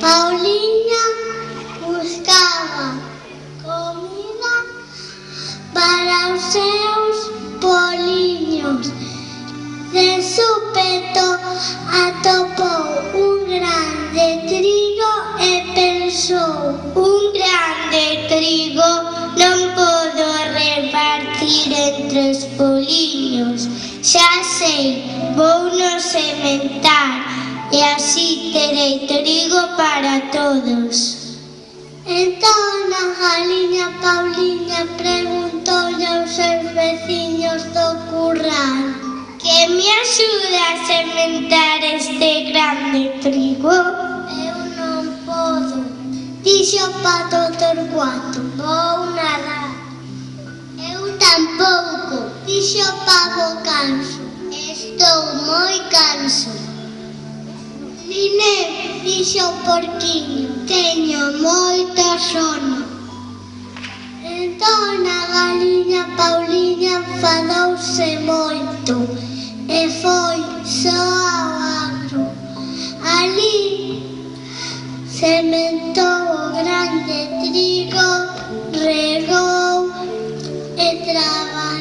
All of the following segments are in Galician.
Pauliña buscaba comida para os seus poliños. De súpeto atopou un gran de trigo e pensou: un gran de trigo non podo repartir entre os poliños. Xa sei, vouno sementar e así terei trigo para todos. Entón a galiña Pauliña preguntoulle aos seus veciños do curral: que me axuda a sementar este grande trigo? Eu non podo, dixo o pato Torcuato, vou nadar. Eu tampouco, dixo o pavo Canso, estou moi canso. Nine, dixo o porquiño, teño moito sono. Entón a galiña Pauliña enfadouse moito e foi só ao agro. Ali sementou o grande trigo, regou e traballou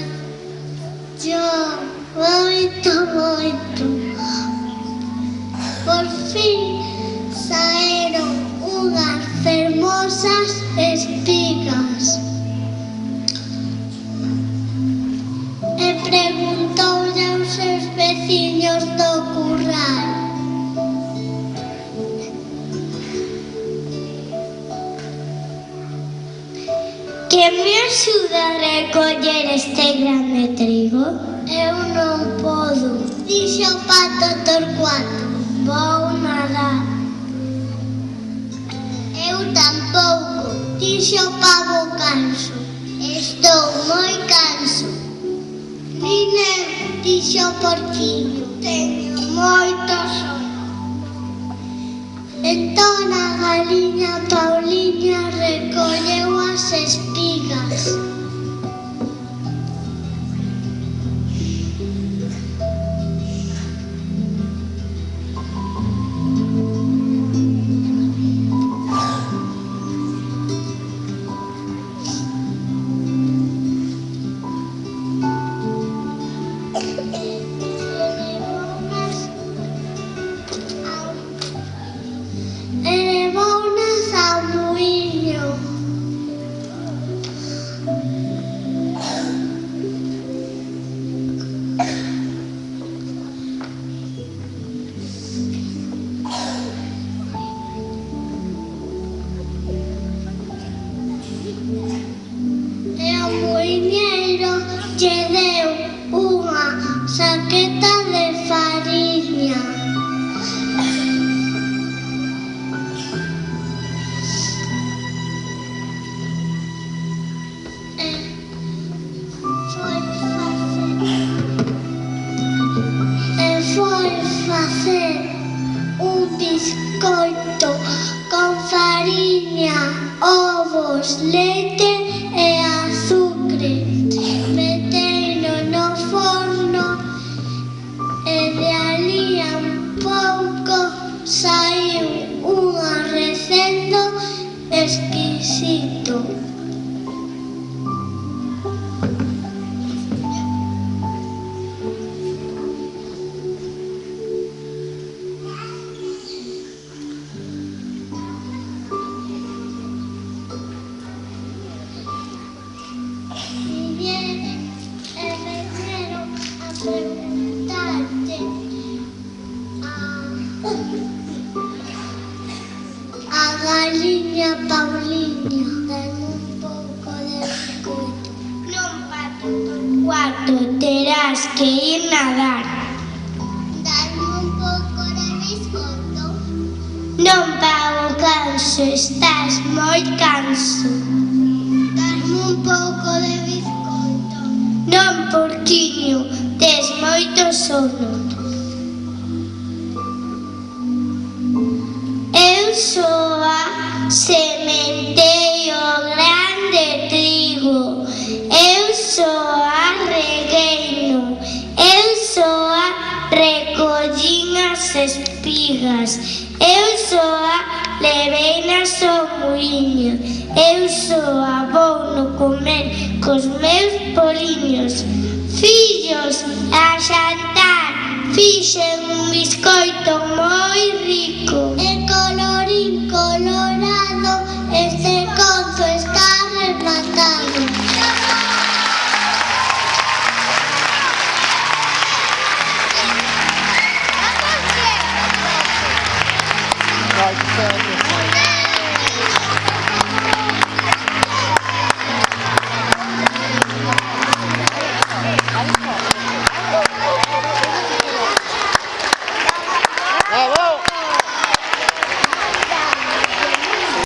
moito. Por fin saíron unhas fermosas espigas. E preguntoulle aos seus veciños do curral: que me axuda a recoller este grande trigo? Eu non podo, dixo o pato Torcuato, vou nadar. Eu tampouco, dixo o pavo Canso, estou moi canso. Nine, dixo o porquiño, teño moito sono. Entón a galiña Pauliña recolleu as espigas. Levounas ao muíño. E o muiñeiro lle deu unha saqueta de fariña. Foi facer un biscoito con fariña, ovos, leite e azucre. Meteino no forno e de alí a un pouco saiu un arrecendo exquisito. Preguntarte a galiña Pauliña: dame un pouco de biscoito. Non, pato Torcuato, terás que ir nadar. Dame un pouco de biscoito. Non, pavo Canso, estás moi canso. Dame un pouco de biscoito. Non, porquiño, tes moito sono. Eu soa sementei o grande trigo. Eu soa regueino. Eu soa recollín as espigas. Eu soa levei na so muiño. Eu só vou no comer cos meus poliños. Fillos, a xantar, fixen un biscoito moi rico. E colorín colorado, este conzo está rematado.